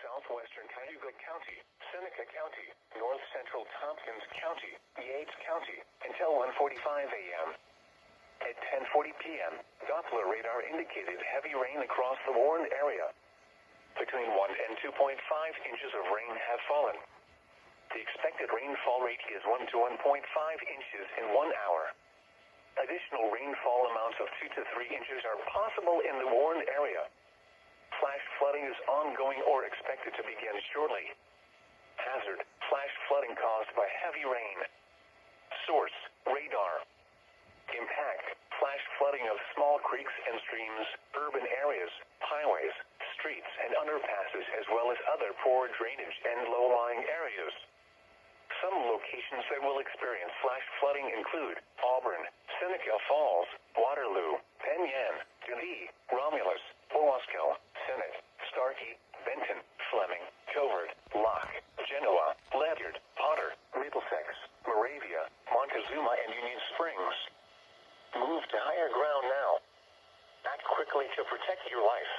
southwestern Cayuga County, Seneca County, north central Tompkins County, Yates County, until 1:45 a.m. At 10:40 p.m., Doppler radar indicated heavy rain across the warned area. Between 1 and 2.5 inches of rain have fallen. The expected rainfall rate is 1 to 1.5 inches in 1 hour. Additional rainfall amounts of 2 to 3 inches are possible in the warned area. Flash flooding is ongoing or expected to begin shortly. Hazard: flash flooding caused by heavy rain. Source: radar. Impact: flash flooding of small creeks and streams, urban areas, highways, streets and underpasses, as well as other poor drainage and low-lying areas. Some locations that will experience flash flooding include Auburn, Seneca Falls, Waterloo, Penn Yan, Dundee, Romulus, Owasco, Senate, Starkey, Benton, Fleming, Covert, Locke, Genoa, Ledyard, Potter, Middlesex, Moravia, Montezuma, and Union Springs. Move to higher ground now. Act quickly to protect your life.